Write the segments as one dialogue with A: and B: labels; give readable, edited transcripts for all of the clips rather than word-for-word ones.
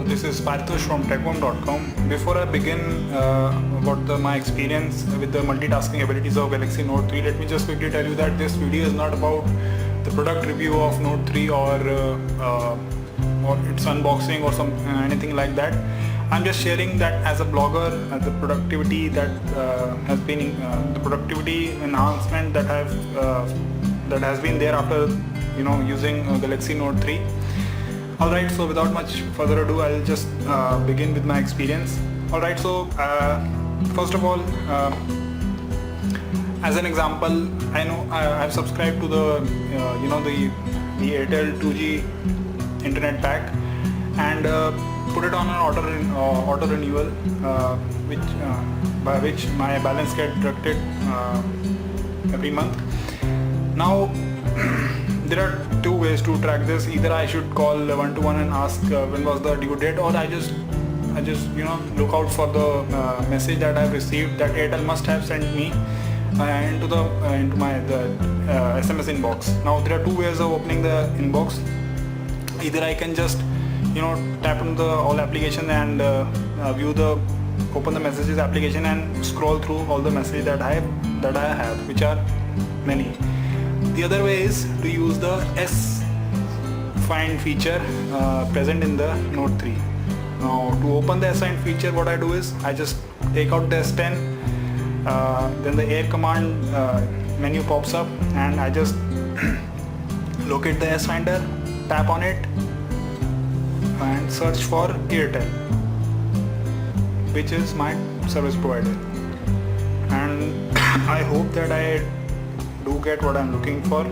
A: this is Paritosh from techworm.com. Before I begin about my experience with the multitasking abilities of Galaxy Note 3, let me just quickly tell you that this video is not about the product review of Note 3 or its unboxing or anything like that. I'm just sharing that as a blogger, the productivity that has been the productivity enhancement that has been there after using Galaxy Note 3. Alright, so without much further ado, I'll just begin with my experience. Alright, so first of all, as an example, I know I've subscribed to the the Airtel 2G internet pack and put it on an auto renewal, by which my balance gets deducted every month. Now there are two ways to track this. Either I should call one-to-one and ask when was the due date, or I just look out for the message that I've received that Airtel must have sent me into my SMS inbox. Now there are two ways of opening the inbox. Either I can just tap into the all application and open the messages application and scroll through all the messages that I have, which are many. The other way is to use the S Find feature present in the Note 3. Now to open the S Find feature, what I do is I just take out the S Pen, then the Air command menu pops up and I just locate the S Finder, tap on it and search for Airtel, which is my service provider, and I hope that I do get what I'm looking for.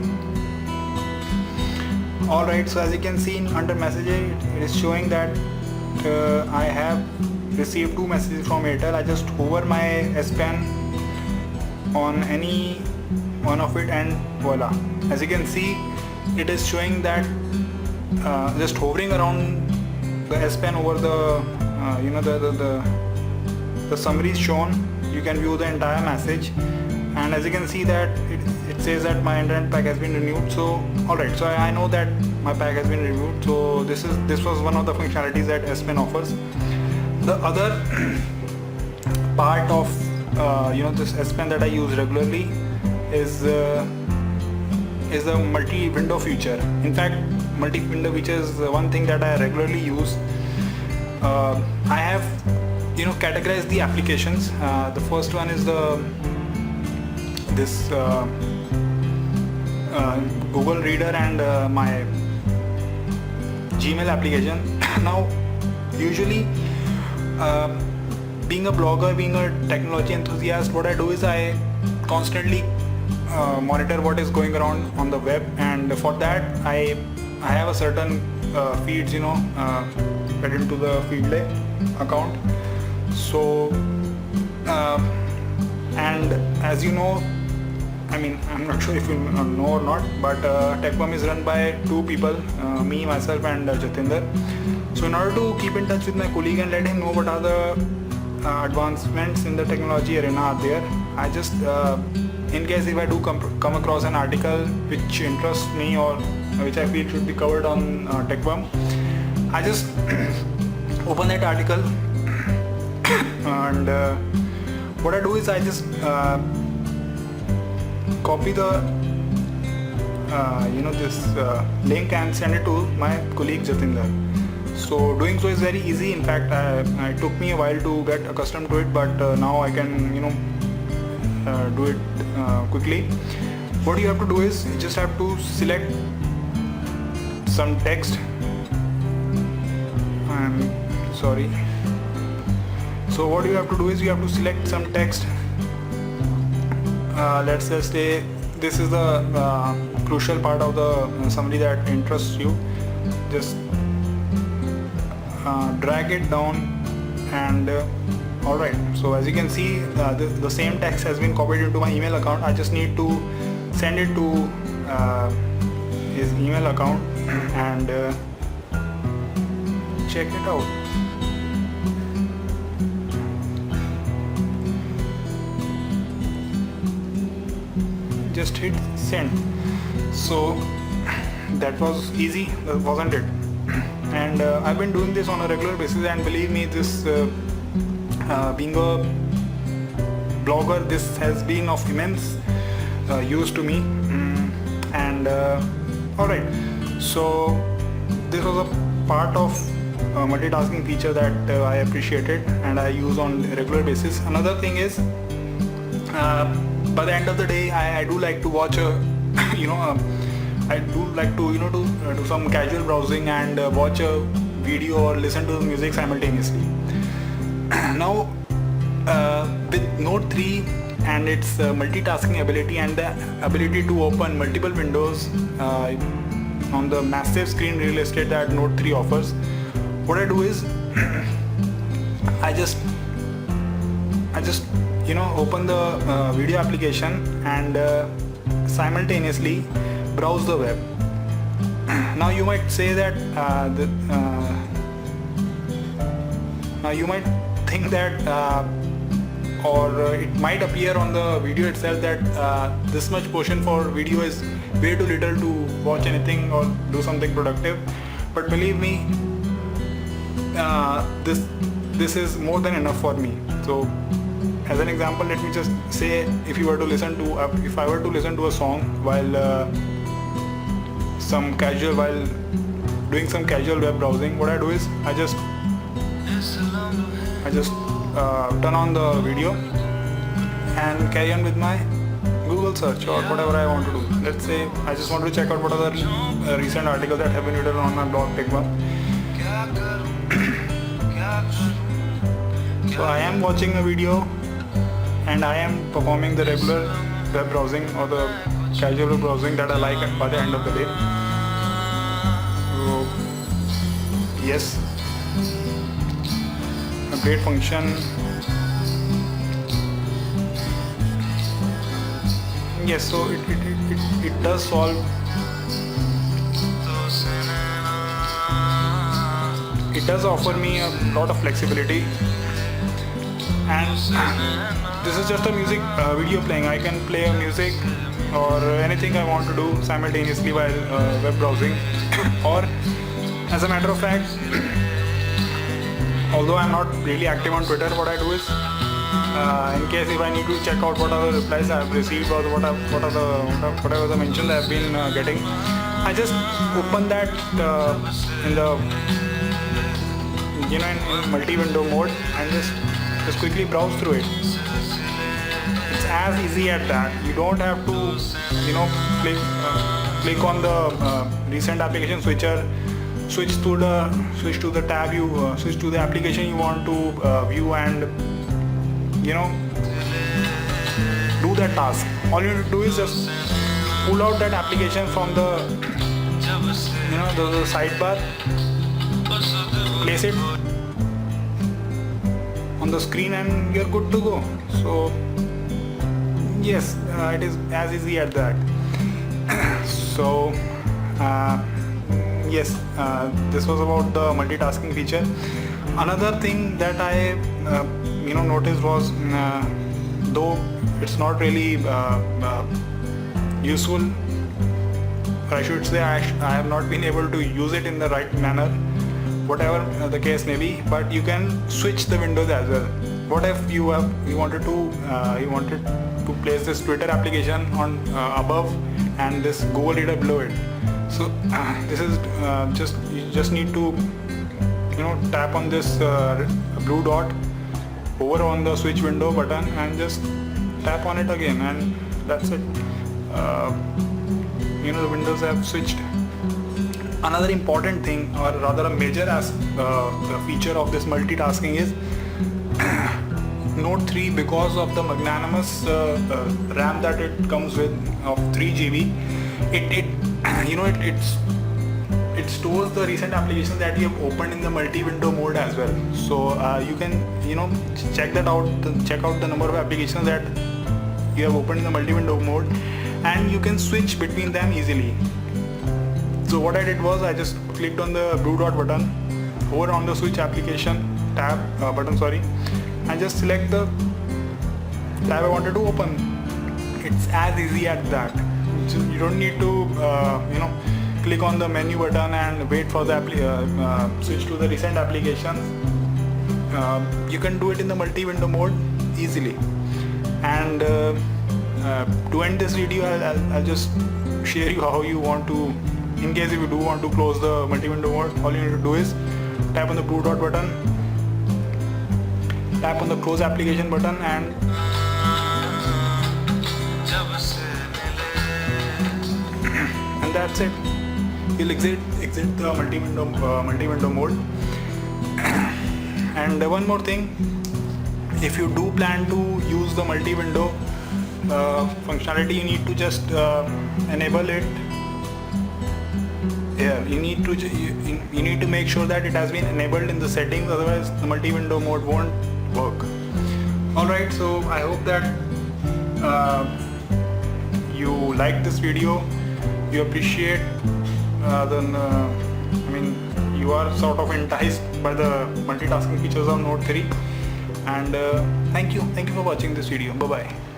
A: Alright, so as you can see under messages, it is showing that I have received two messages from Airtel. I just hover my S Pen on any one of it and voila, as you can see it is showing that just hovering around the S Pen over the the summary is shown. You can view the entire message, and as you can see that it says that my internet pack has been renewed. So alright, so I know that my pack has been renewed. So this was one of the functionalities that S Pen offers. The other part of this S Pen that I use regularly is the multi-window feature. In fact, multi-window feature is one thing that I regularly use. I have categorized the applications. The first one is this Google Reader and my Gmail application. Now usually being a blogger, being a technology enthusiast, what I do is I constantly monitor what is going around on the web, and for that I have a certain feeds fed into the Feedly account. So and as you know, I mean, I'm not sure if you know or not, but Techworm is run by two people, me, myself and Jatinder. So in order to keep in touch with my colleague and let him know what are the advancements in the technology arena are there, I just in case if I do come across an article which interests me or which I feel should be covered on Techworm, I just open that article and what I do is I just copy the this link and send it to my colleague Jatinder. So doing so is very easy. In fact, it took me a while to get accustomed to it, but now I can do it quickly. What you have to do is you just have to select some text. I'm sorry. So what you have to do is you have to select some text. Let's just say this is the crucial part of the summary that interests you. Just drag it down and alright, so as you can see the same text has been copied into my email account. I just need to send it to his email account and check it out. Just hit send. So that was easy, wasn't it? and I've been doing this on a regular basis, and believe me, this being a blogger, this has been of immense use to me. And alright, so this was a part of multitasking feature that I appreciated and I use on a regular basis. Another thing is, by the end of the day, I do like to watch a I do like to do some casual browsing and watch a video or listen to music simultaneously. Now with Note 3 and its multitasking ability and the ability to open multiple windows on the massive screen real estate that Note 3 offers, what I do is I just open the video application and simultaneously browse the web. Now you might say that now you might think that or it might appear on the video itself that this much portion for video is way too little to watch anything or do something productive, but believe me, this is more than enough for me. So as an example, let me just say, if I were to listen to a song while doing some casual web browsing, what I do is I just turn on the video and carry on with my Google search or whatever I want to do. Let's say I just want to check out what are the recent articles that have been written on my blog Pigma. So I am watching a video and I am performing the regular web browsing or the casual web browsing that I like by the end of the day. So yes, a great function. Yes, so it does solve. It does offer me a lot of flexibility, and this is just a music video playing. I can play a music or anything I want to do simultaneously while web browsing. Or as a matter of fact, although I'm not really active on Twitter, what I do is in case if I need to check out what are the replies I have received or whatever the mentions I have been getting, I just open that in the in multi-window mode and just quickly browse through it. It's as easy as that. You don't have to click on the recent application switcher, switch to the tab you switch to the application you want to view and do that task. All you need to do is just pull out that application from the the sidebar, place it on the screen and you're good to go. So yes, it is as easy as that. So yes, this was about the multitasking feature. Another thing that I noticed was, though it's not really useful, or I should say I have not been able to use it in the right manner, whatever the case may be, but you can switch the windows as well. What if you wanted to place this Twitter application on above and this Google Reader below it? So this is you just need to tap on this blue dot over on the switch window button and just tap on it again, and that's it. The windows have switched. Another important thing, or rather a major feature of this multitasking is Note 3, because of the magnanimous RAM that it comes with of 3 GB, it stores the recent applications that you have opened in the multi-window mode as well. So you can check out the number of applications that you have opened in the multi-window mode, and you can switch between them easily. So what I did was I just clicked on the blue dot button over on the switch application button, and just select the tab I wanted to open. It's as easy as that. You don't need to click on the menu button and wait for the switch to the recent applications. You can do it in the multi-window mode easily. And to end this video, I'll just share you how you want to, in case if you do want to close the multi-window mode, all you need to do is tap on the blue dot button, tap on the close application button, and that's it. You'll exit the multi-window mode. And one more thing, if you do plan to use the multi-window functionality, you need to just enable it. Yeah, you need to make sure that it has been enabled in the settings, otherwise the multi-window mode won't work. Alright, so I hope that you like this video, you appreciate you are sort of enticed by the multitasking features of Note 3, and thank you for watching this video. Bye bye.